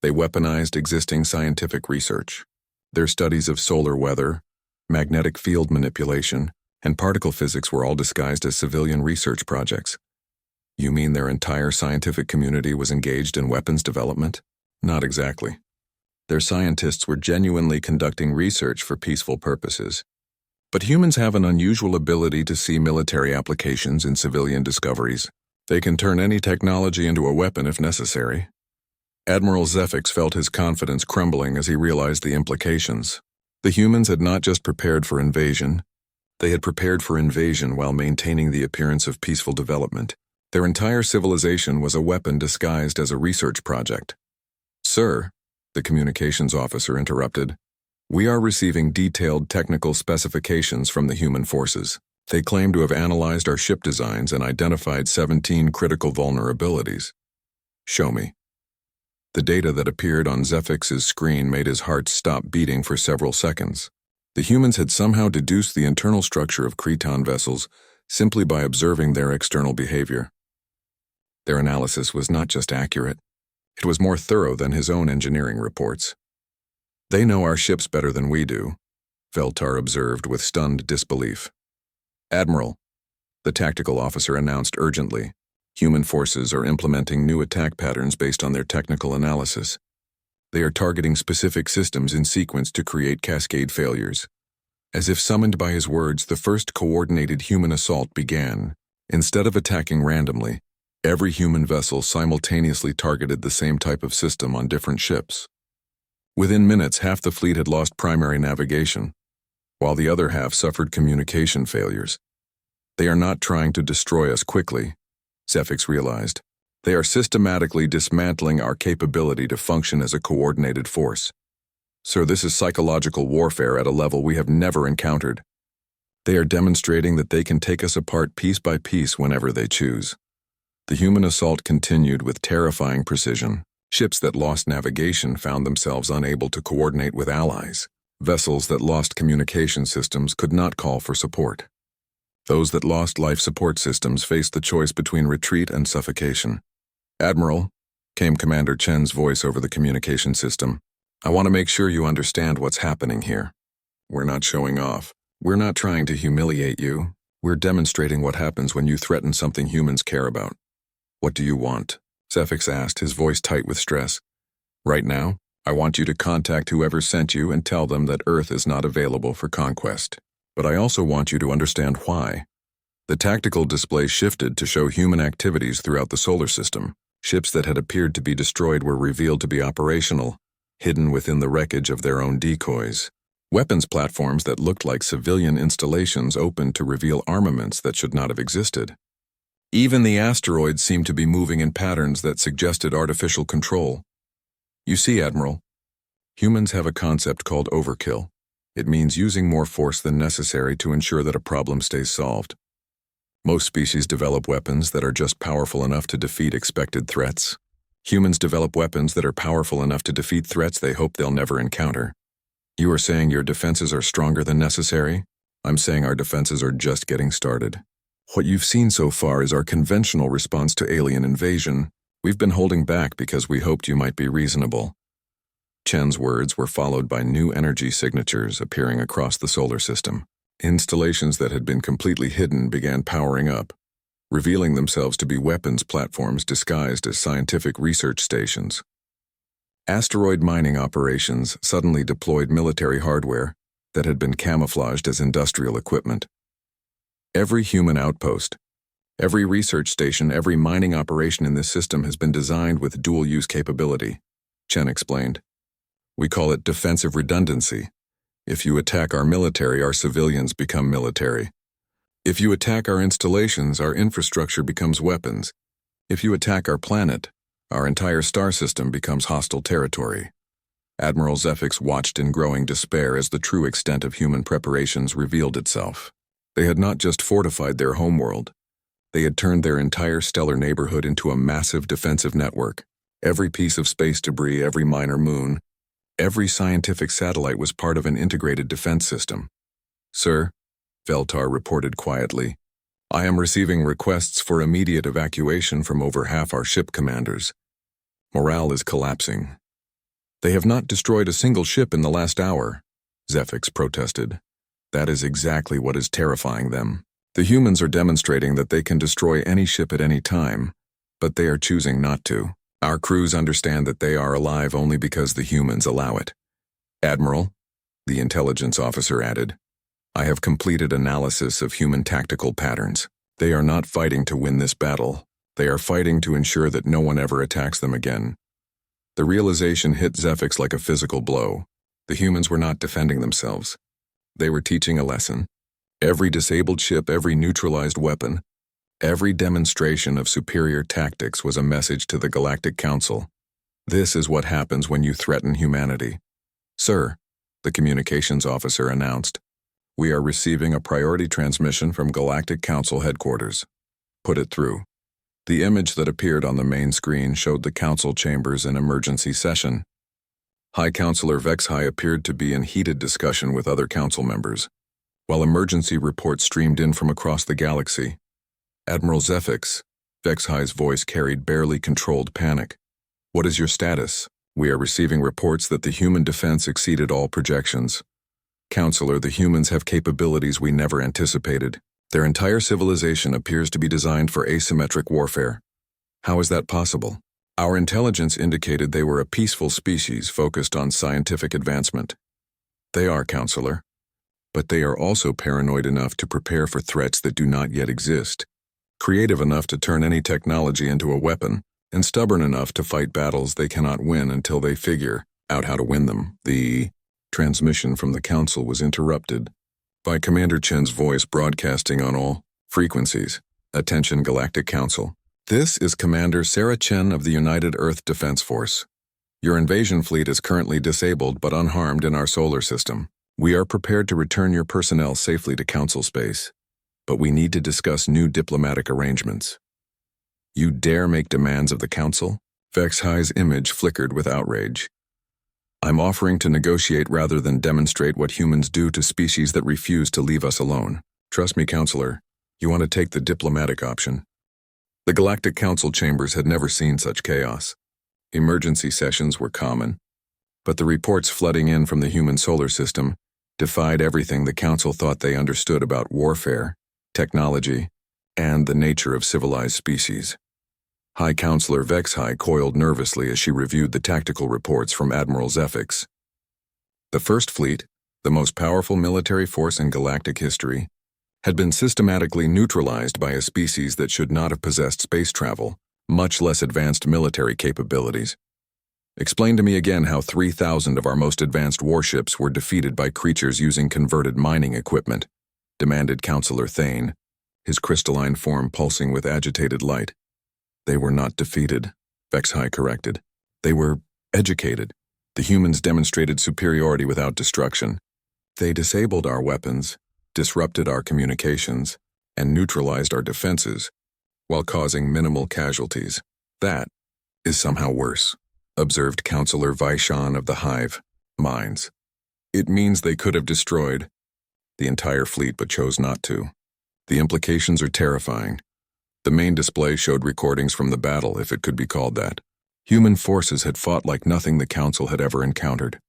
"They weaponized existing scientific research. Their studies of solar weather, magnetic field manipulation, and particle physics were all disguised as civilian research projects." "You mean their entire scientific community was engaged in weapons development?" "Not exactly. Their scientists were genuinely conducting research for peaceful purposes. But humans have an unusual ability to see military applications in civilian discoveries. They can turn any technology into a weapon if necessary." Admiral Zephyx felt his confidence crumbling as he realized the implications. The humans had not just prepared for invasion, they had prepared for invasion while maintaining the appearance of peaceful development. Their entire civilization was a weapon disguised as a research project. "Sir," the communications officer interrupted, "we are receiving detailed technical specifications from the human forces. They claim to have analyzed our ship designs and identified 17 critical vulnerabilities." "Show me." The data that appeared on Zephyx's screen made his heart stop beating for several seconds. The humans had somehow deduced the internal structure of Cretan vessels simply by observing their external behavior. Their analysis was not just accurate, it was more thorough than his own engineering reports. "They know our ships better than we do," Veltar observed with stunned disbelief. "Admiral," the tactical officer announced urgently, "human forces are implementing new attack patterns based on their technical analysis. They are targeting specific systems in sequence to create cascade failures." As if summoned by his words, the first coordinated human assault began. Instead of attacking randomly, every human vessel simultaneously targeted the same type of system on different ships. Within minutes, half the fleet had lost primary navigation, while the other half suffered communication failures. "They are not trying to destroy us quickly," Zephyx realized. "They are systematically dismantling our capability to function as a coordinated force. Sir, this is psychological warfare at a level we have never encountered. They are demonstrating that they can take us apart piece by piece whenever they choose. The human assault continued with terrifying precision. Ships that lost navigation found themselves unable to coordinate with allies. Vessels that lost communication systems could not call for support. Those that lost life support systems faced the choice between retreat and suffocation. "Admiral," came Commander Chen's voice over the communication system, "I want to make sure you understand what's happening here. We're not showing off. We're not trying to humiliate you. We're demonstrating what happens when you threaten something humans care about." "What do you want?" Zefix asked, his voice tight with stress. "Right now, I want you to contact whoever sent you and tell them that Earth is not available for conquest. But I also want you to understand why." The tactical display shifted to show human activities throughout the solar system. Ships that had appeared to be destroyed were revealed to be operational, hidden within the wreckage of their own decoys. Weapons platforms that looked like civilian installations opened to reveal armaments that should not have existed. Even the asteroids seemed to be moving in patterns that suggested artificial control. "You see, Admiral, humans have a concept called overkill. It means using more force than necessary to ensure that a problem stays solved. Most species develop weapons that are just powerful enough to defeat expected threats. Humans develop weapons that are powerful enough to defeat threats they hope they'll never encounter. You are saying your defenses are stronger than necessary? I'm saying our defenses are just getting started. What you've seen so far is our conventional response to alien invasion. We've been holding back because we hoped you might be reasonable." Chen's words were followed by new energy signatures appearing across the solar system. Installations that had been completely hidden began powering up, revealing themselves to be weapons platforms disguised as scientific research stations. Asteroid mining operations suddenly deployed military hardware that had been camouflaged as industrial equipment. Every human outpost, every research station, every mining operation in this system has been designed with dual-use capability, Chen explained. "We call it defensive redundancy. If you attack our military, our civilians become military. If you attack our installations, our infrastructure becomes weapons. If you attack our planet, our entire star system becomes hostile territory." Admiral Zefix watched in growing despair as the true extent of human preparations revealed itself. They had not just fortified their homeworld. They had turned their entire stellar neighborhood into a massive defensive network. Every piece of space debris, every minor moon, every scientific satellite was part of an integrated defense system. "Sir," Veltar reported quietly, "I am receiving requests for immediate evacuation from over half our ship commanders. Morale is collapsing." "They have not destroyed a single ship in the last hour," Zefix protested. "That is exactly what is terrifying them. The humans are demonstrating that they can destroy any ship at any time, but they are choosing not to. Our crews understand that they are alive only because the humans allow it." "Admiral," the intelligence officer added, "I have completed analysis of human tactical patterns. They are not fighting to win this battle. They are fighting to ensure that no one ever attacks them again." The realization hit Zefix like a physical blow. The humans were not defending themselves. They were teaching a lesson. Every disabled ship, every neutralized weapon, every demonstration of superior tactics was a message to the Galactic Council. This is what happens when you threaten humanity. "Sir," the communications officer announced, "we are receiving a priority transmission from Galactic Council headquarters. Put it through." The image that appeared on the main screen showed the council chambers in emergency session. High Counselor Vexhai appeared to be in heated discussion with other council members, while emergency reports streamed in from across the galaxy. "Admiral Zefix," Vexhai's voice carried barely controlled panic. "What is your status? We are receiving reports that the human defense exceeded all projections. Counselor, the humans have capabilities we never anticipated. Their entire civilization appears to be designed for asymmetric warfare. How is that possible? Our intelligence indicated they were a peaceful species focused on scientific advancement." "They are, Counselor. But they are also paranoid enough to prepare for threats that do not yet exist, creative enough to turn any technology into a weapon, and stubborn enough to fight battles they cannot win until they figure out how to win them." The transmission from the council was interrupted by Commander Chen's voice broadcasting on all frequencies. "Attention, Galactic Council. This is Commander Sarah Chen of the United Earth Defense Force. Your invasion fleet is currently disabled but unharmed in our solar system. We are prepared to return your personnel safely to Council space, but we need to discuss new diplomatic arrangements. You dare make demands of the Council? Vex-High's image flickered with outrage. I'm offering to negotiate rather than demonstrate what humans do to species that refuse to leave us alone. Trust me, Counselor, you want to take the diplomatic option. The Galactic Council chambers had never seen such chaos. Emergency sessions were common, but the reports flooding in from the human solar system defied everything the Council thought they understood about warfare, technology, and the nature of civilized species. High Counselor Vex-High coiled nervously as she reviewed the tactical reports from Admiral Zefix. The First Fleet, the most powerful military force in galactic history, had been systematically neutralized by a species that should not have possessed space travel, much less advanced military capabilities. Explain to me again how 3,000 of our most advanced warships were defeated by creatures using converted mining equipment, demanded Counselor Thane, his crystalline form pulsing with agitated light. They were not defeated, Vex-High corrected. They were educated. The humans demonstrated superiority without destruction. They disabled our weapons, disrupted our communications, and neutralized our defenses, while causing minimal casualties. That is somehow worse, observed Counselor Vaishan of the Hive Mines. It means they could have destroyed the entire fleet but chose not to. The implications are terrifying. The main display showed recordings from the battle, if it could be called that. Human forces had fought like nothing the Council had ever encountered.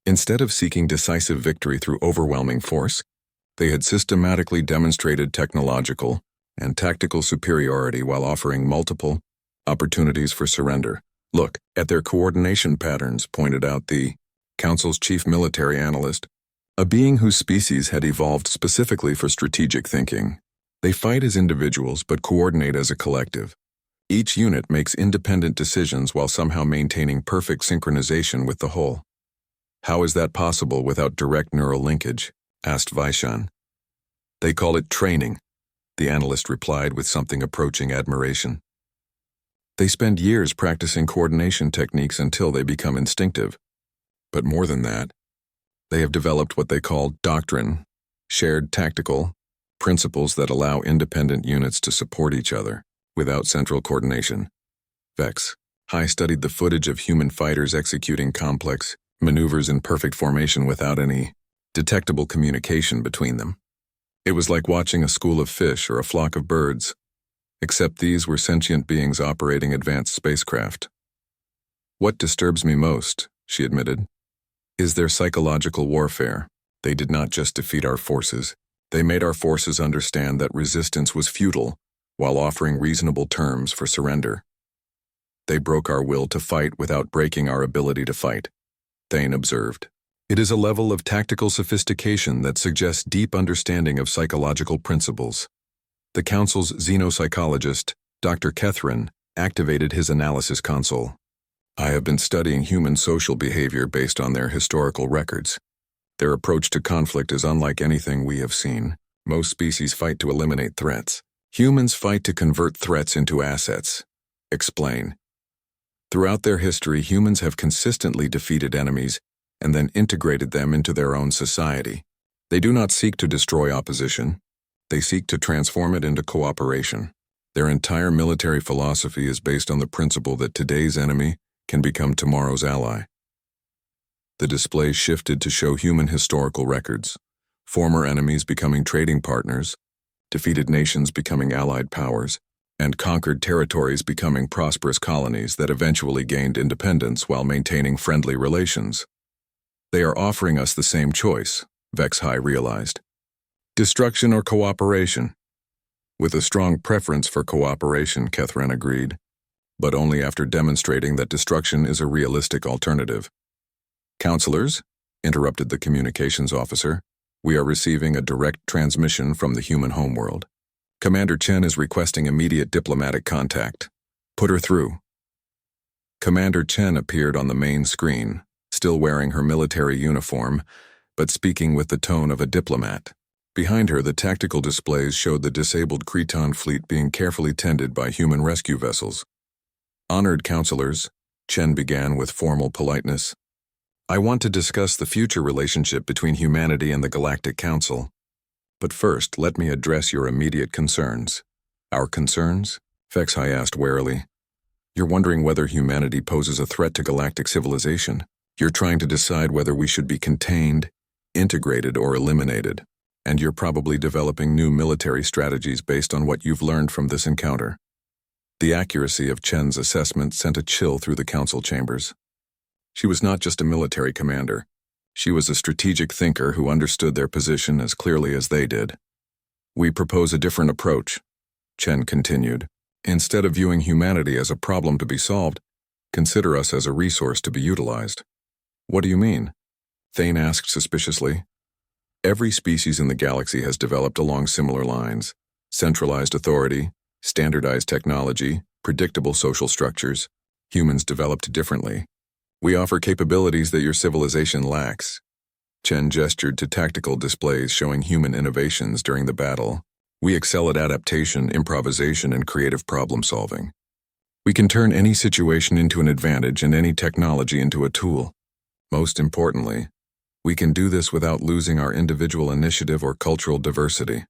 Instead of seeking decisive victory through overwhelming force, they had systematically demonstrated technological and tactical superiority while offering multiple opportunities for surrender. Look at their coordination patterns, pointed out the Council's chief military analyst, a being whose species had evolved specifically for strategic thinking. They fight as individuals but coordinate as a collective. Each unit makes independent decisions while somehow maintaining perfect synchronization with the whole. How is that possible without direct neural linkage? Asked Vaishan. They call it training, the analyst replied with something approaching admiration. They spend years practicing coordination techniques until they become instinctive. But more than that, they have developed what they call doctrine, shared tactical principles that allow independent units to support each other without central coordination. Vex-High studied the footage of human fighters executing complex maneuvers in perfect formation without any detectable communication between them. It was like watching a school of fish or a flock of birds, except these were sentient beings operating advanced spacecraft. What disturbs me most, she admitted, is their psychological warfare. They did not just defeat our forces, they made our forces understand that resistance was futile while offering reasonable terms for surrender. They broke our will to fight without breaking our ability to fight, Thane observed. It is a level of tactical sophistication that suggests deep understanding of psychological principles. The Council's xenopsychologist, Dr. Kethrin, activated his analysis console. I have been studying human social behavior based on their historical records. Their approach to conflict is unlike anything we have seen. Most species fight to eliminate threats. Humans fight to convert threats into assets. Explain. Throughout their history, humans have consistently defeated enemies and then integrated them into their own society. They do not seek to destroy opposition. They seek to transform it into cooperation. Their entire military philosophy is based on the principle that today's enemy can become tomorrow's ally. The display shifted to show human historical records, former enemies becoming trading partners, defeated nations becoming allied powers, and conquered territories becoming prosperous colonies that eventually gained independence while maintaining friendly relations. They are offering us the same choice, Vex-High realized. Destruction or cooperation? With a strong preference for cooperation, Kethrin agreed, but only after demonstrating that destruction is a realistic alternative. Counselors, interrupted the communications officer, we are receiving a direct transmission from the human homeworld. Commander Chen is requesting immediate diplomatic contact. Put her through. Commander Chen appeared on the main screen, still wearing her military uniform, but speaking with the tone of a diplomat. Behind her, the tactical displays showed the disabled Cretan fleet being carefully tended by human rescue vessels. Honored counselors, Chen began with formal politeness. I want to discuss the future relationship between humanity and the Galactic Council. But first, let me address your immediate concerns. Our concerns? HFY asked warily. You're wondering whether humanity poses a threat to galactic civilization. You're trying to decide whether we should be contained, integrated, or eliminated. And you're probably developing new military strategies based on what you've learned from this encounter. The accuracy of Chen's assessment sent a chill through the council chambers. She was not just a military commander. She was a strategic thinker who understood their position as clearly as they did. We propose a different approach, Chen continued. Instead of viewing humanity as a problem to be solved, consider us as a resource to be utilized. What do you mean? Thane asked suspiciously. Every species in the galaxy has developed along similar lines: centralized authority, standardized technology, predictable social structures. Humans developed differently. We offer capabilities that your civilization lacks. Chen gestured to tactical displays showing human innovations during the battle. We excel at adaptation, improvisation, and creative problem-solving. We can turn any situation into an advantage and any technology into a tool. Most importantly, we can do this without losing our individual initiative or cultural diversity.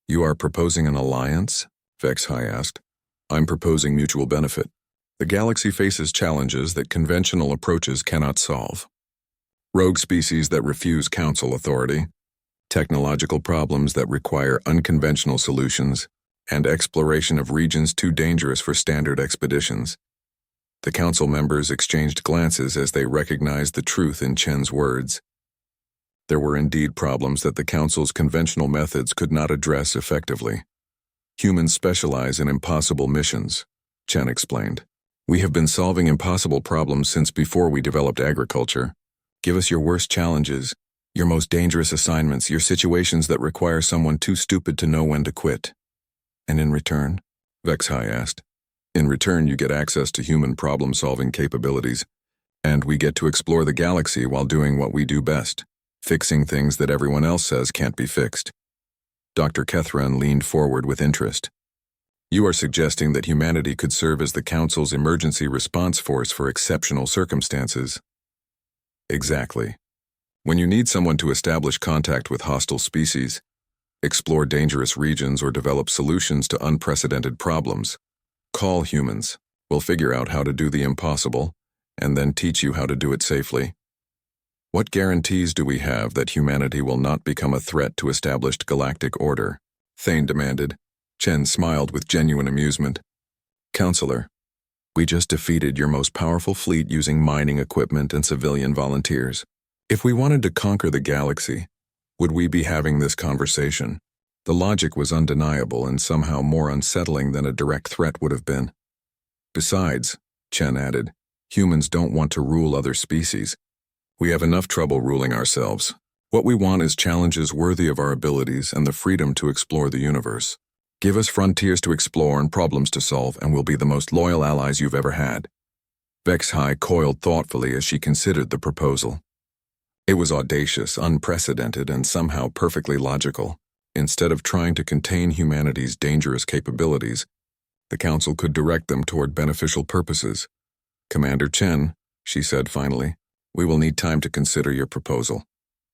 You are proposing an alliance? HFY asked. I'm proposing mutual benefit. The galaxy faces challenges that conventional approaches cannot solve. Rogue species that refuse council authority, technological problems that require unconventional solutions, and exploration of regions too dangerous for standard expeditions. The council members exchanged glances as they recognized the truth in Chen's words. There were indeed problems that the council's conventional methods could not address effectively. Humans specialize in impossible missions, Chen explained. We have been solving impossible problems since before we developed agriculture. Give us your worst challenges, your most dangerous assignments, your situations that require someone too stupid to know when to quit. And in return? HFY asked. In return, you get access to human problem-solving capabilities, and we get to explore the galaxy while doing what we do best, fixing things that everyone else says can't be fixed. Dr. Kethran leaned forward with interest. You are suggesting that humanity could serve as the Council's emergency response force for exceptional circumstances. Exactly. When you need someone to establish contact with hostile species, explore dangerous regions, or develop solutions to unprecedented problems, call humans. We'll figure out how to do the impossible, and then teach you how to do it safely. What guarantees do we have that humanity will not become a threat to established galactic order? Thane demanded. Chen smiled with genuine amusement. Counselor, we just defeated your most powerful fleet using mining equipment and civilian volunteers. If we wanted to conquer the galaxy, would we be having this conversation? The logic was undeniable and somehow more unsettling than a direct threat would have been. Besides, Chen added, humans don't want to rule other species. We have enough trouble ruling ourselves. What we want is challenges worthy of our abilities and the freedom to explore the universe. Give us frontiers to explore and problems to solve, and we'll be the most loyal allies you've ever had. HFY coiled thoughtfully as she considered the proposal. It was audacious, unprecedented, and somehow perfectly logical. Instead of trying to contain humanity's dangerous capabilities, the Council could direct them toward beneficial purposes. Commander Chen, she said finally, we will need time to consider your proposal.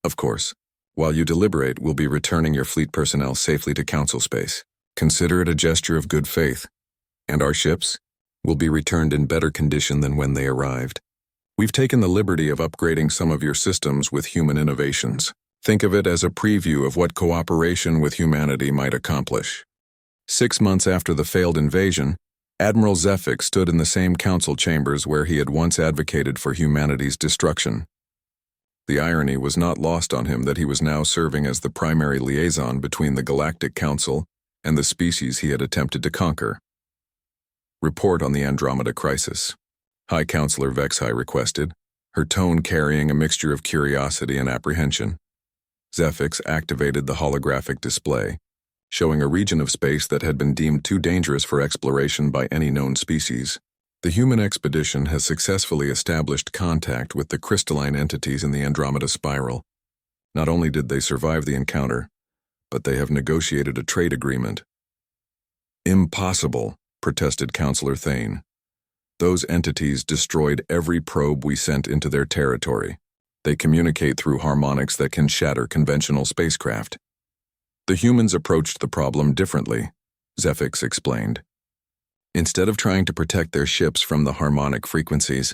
Of course, while you deliberate, we'll be returning your fleet personnel safely to Council space. Consider it a gesture of good faith. And our ships will be returned in better condition than when they arrived. We've taken the liberty of upgrading some of your systems with human innovations. Think of it as a preview of what cooperation with humanity might accomplish. 6 months after the failed invasion, Admiral Zephyk stood in the same council chambers where he had once advocated for humanity's destruction. The irony was not lost on him that he was now serving as the primary liaison between the Galactic Council and the species he had attempted to conquer. Report on the Andromeda crisis, High Counselor HFY requested, her tone carrying a mixture of curiosity and apprehension. Zephyx activated the holographic display, showing a region of space that had been deemed too dangerous for exploration by any known species. The human expedition has successfully established contact with the crystalline entities in the Andromeda spiral. Not only did they survive the encounter, but they have negotiated a trade agreement. Impossible, protested Counselor Thane. Those entities destroyed every probe we sent into their territory. They communicate through harmonics that can shatter conventional spacecraft. The humans approached the problem differently, Zefix explained. Instead of trying to protect their ships from the harmonic frequencies,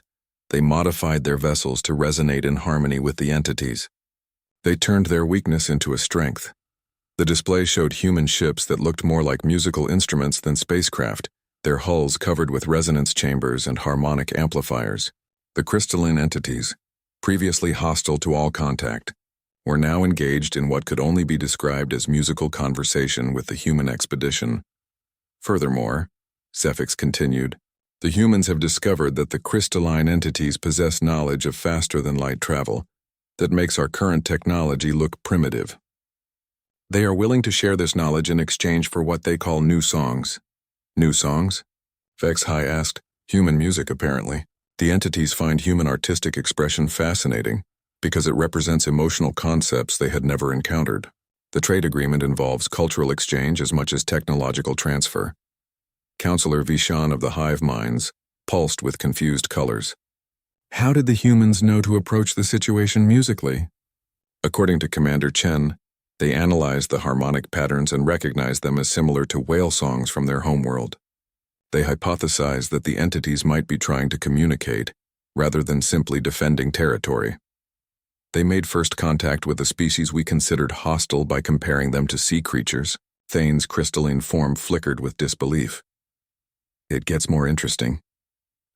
they modified their vessels to resonate in harmony with the entities. They turned their weakness into a strength. The display showed human ships that looked more like musical instruments than spacecraft, their hulls covered with resonance chambers and harmonic amplifiers. The crystalline entities, previously hostile to all contact, were now engaged in what could only be described as musical conversation with the human expedition. Furthermore, Zefix continued, the humans have discovered that the crystalline entities possess knowledge of faster-than-light travel that makes our current technology look primitive. They are willing to share this knowledge in exchange for what they call new songs. New songs? Vexhai asked. Human music, apparently. The entities find human artistic expression fascinating because it represents emotional concepts they had never encountered. The trade agreement involves cultural exchange as much as technological transfer. Counselor Vishan of the Hive Minds pulsed with confused colors. How did the humans know to approach the situation musically? According to Commander Chen, they analyzed the harmonic patterns and recognized them as similar to whale songs from their homeworld. They hypothesized that the entities might be trying to communicate, rather than simply defending territory. They made first contact with a species we considered hostile by comparing them to sea creatures. Thane's crystalline form flickered with disbelief. It gets more interesting,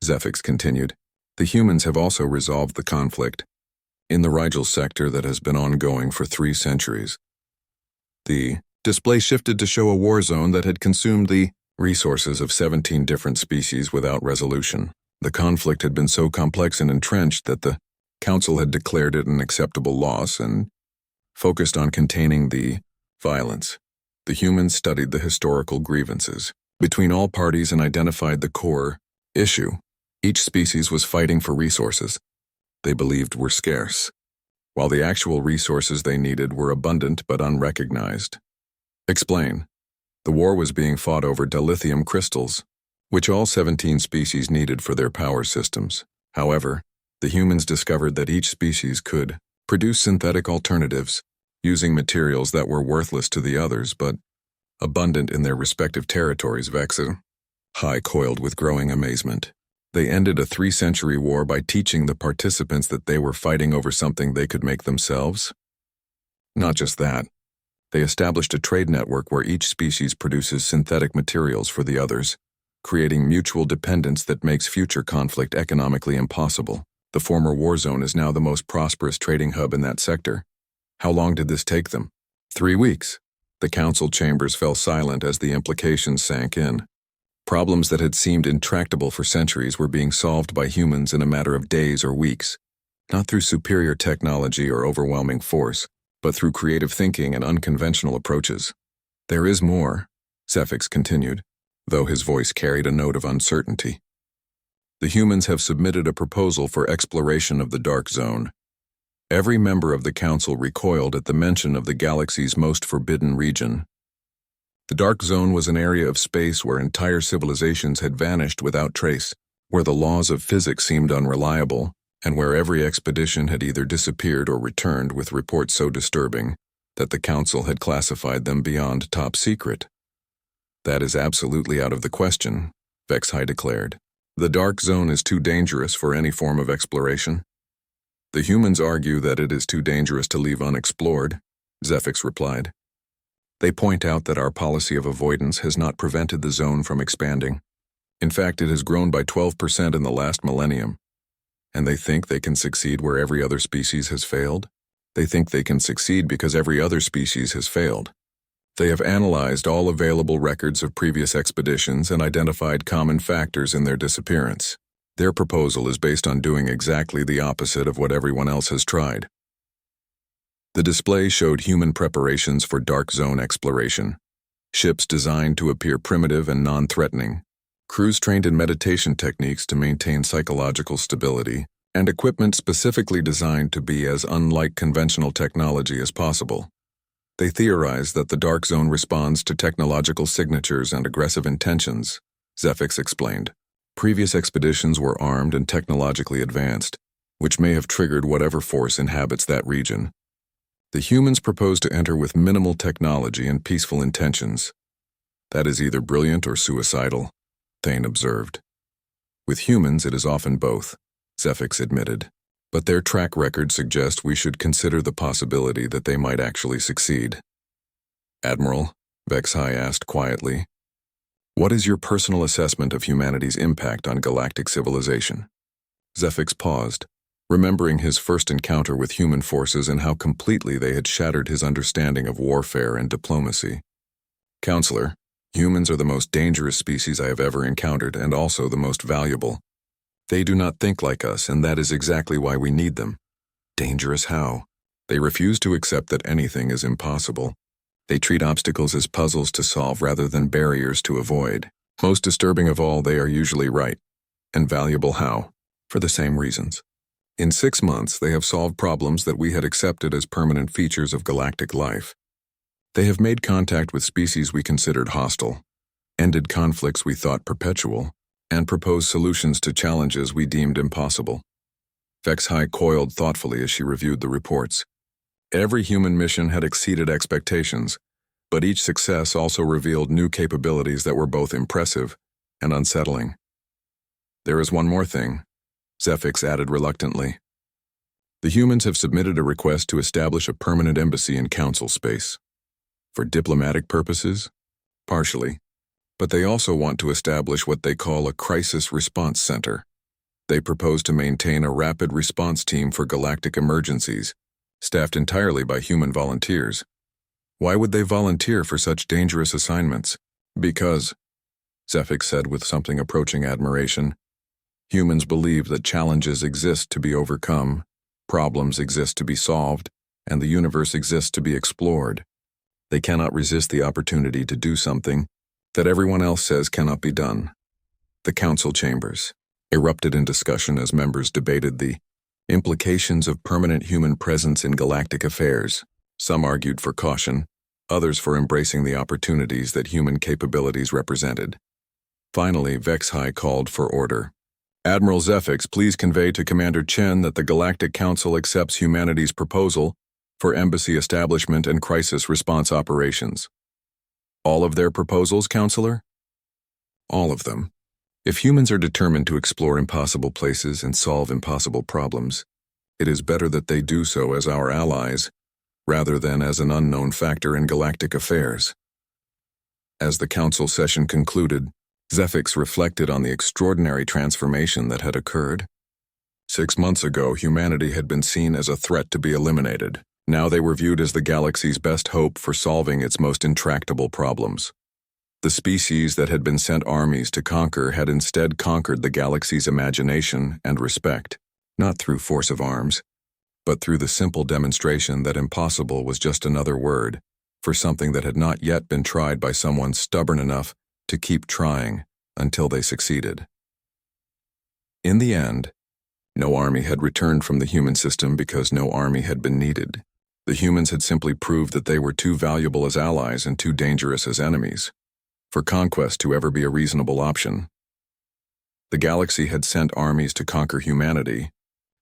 Zefix continued. The humans have also resolved the conflict in the Rigel sector that has been ongoing for 3 centuries. The display shifted to show a war zone that had consumed the resources of 17 different species without resolution. The conflict had been so complex and entrenched that the Council had declared it an acceptable loss and focused on containing the violence. The humans studied the historical grievances between all parties and identified the core issue. Each species was fighting for resources they believed were scarce, while the actual resources they needed were abundant but unrecognized. Explain. The war was being fought over dilithium crystals, which all 17 species needed for their power systems. However, the humans discovered that each species could produce synthetic alternatives, using materials that were worthless to the others but abundant in their respective territories. High coiled with growing amazement. They ended a 3-century war by teaching the participants that they were fighting over something they could make themselves. Not just that, they established a trade network where each species produces synthetic materials for the others, creating mutual dependence that makes future conflict economically impossible. The former war zone is now the most prosperous trading hub in that sector. How long did this take them? 3 weeks. The council chambers fell silent as the implications sank in. Problems that had seemed intractable for centuries were being solved by humans in a matter of days or weeks, not through superior technology or overwhelming force, but through creative thinking and unconventional approaches. There is more, Zefix continued, though his voice carried a note of uncertainty. The humans have submitted a proposal for exploration of the Dark Zone. Every member of the council recoiled at the mention of the galaxy's most forbidden region. The Dark Zone was an area of space where entire civilizations had vanished without trace, where the laws of physics seemed unreliable, and where every expedition had either disappeared or returned with reports so disturbing that the Council had classified them beyond top secret. That is absolutely out of the question, Vexhai declared. The Dark Zone is too dangerous for any form of exploration. The humans argue that it is too dangerous to leave unexplored, Zefix replied. They point out that our policy of avoidance has not prevented the zone from expanding. In fact, it has grown by 12% in the last millennium. And they think they can succeed where every other species has failed? They think they can succeed because every other species has failed. They have analyzed all available records of previous expeditions and identified common factors in their disappearance. Their proposal is based on doing exactly the opposite of what everyone else has tried. The display showed human preparations for Dark Zone exploration. Ships designed to appear primitive and non-threatening, crews trained in meditation techniques to maintain psychological stability, and equipment specifically designed to be as unlike conventional technology as possible. They theorize that the Dark Zone responds to technological signatures and aggressive intentions, Zefix explained. Previous expeditions were armed and technologically advanced, which may have triggered whatever force inhabits that region. The humans propose to enter with minimal technology and peaceful intentions. That is either brilliant or suicidal, Thane observed. With humans, it is often both, Zefix admitted. But their track record suggests we should consider the possibility that they might actually succeed. Admiral, Vexhai asked quietly, what is your personal assessment of humanity's impact on galactic civilization? Zefix paused, remembering his first encounter with human forces and how completely they had shattered his understanding of warfare and diplomacy. Counselor, humans are the most dangerous species I have ever encountered and also the most valuable. They do not think like us, and that is exactly why we need them. Dangerous how? They refuse to accept that anything is impossible. They treat obstacles as puzzles to solve rather than barriers to avoid. Most disturbing of all, they are usually right. And valuable how? For the same reasons. In 6 months, they have solved problems that we had accepted as permanent features of galactic life. They have made contact with species we considered hostile, ended conflicts we thought perpetual, and proposed solutions to challenges we deemed impossible. Vexhai coiled thoughtfully as she reviewed the reports. Every human mission had exceeded expectations, but each success also revealed new capabilities that were both impressive and unsettling. There is one more thing, Zefix added reluctantly. The humans have submitted a request to establish a permanent embassy in Council space. For diplomatic purposes? Partially. But they also want to establish what they call a crisis response center. They propose to maintain a rapid response team for galactic emergencies, staffed entirely by human volunteers. Why would they volunteer for such dangerous assignments? Because, Zefix said with something approaching admiration, humans believe that challenges exist to be overcome, problems exist to be solved, and the universe exists to be explored. They cannot resist the opportunity to do something that everyone else says cannot be done. The council chambers erupted in discussion as members debated the implications of permanent human presence in galactic affairs. Some argued for caution, others for embracing the opportunities that human capabilities represented. Finally, Vexhai called for order. Admiral Zefix, please convey to Commander Chen that the Galactic Council accepts humanity's proposal for embassy establishment and crisis response operations. All of their proposals, Counselor? All of them. If humans are determined to explore impossible places and solve impossible problems, it is better that they do so as our allies, rather than as an unknown factor in galactic affairs. As the council session concluded, Zefix reflected on the extraordinary transformation that had occurred. 6 months ago, humanity had been seen as a threat to be eliminated. Now they were viewed as the galaxy's best hope for solving its most intractable problems. The species that had been sent armies to conquer had instead conquered the galaxy's imagination and respect, not through force of arms, but through the simple demonstration that impossible was just another word for something that had not yet been tried by someone stubborn enough to keep trying until they succeeded. In the end, no army had returned from the human system because no army had been needed. The humans had simply proved that they were too valuable as allies and too dangerous as enemies for conquest to ever be a reasonable option. The galaxy had sent armies to conquer humanity,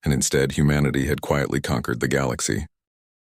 and instead humanity had quietly conquered the galaxy.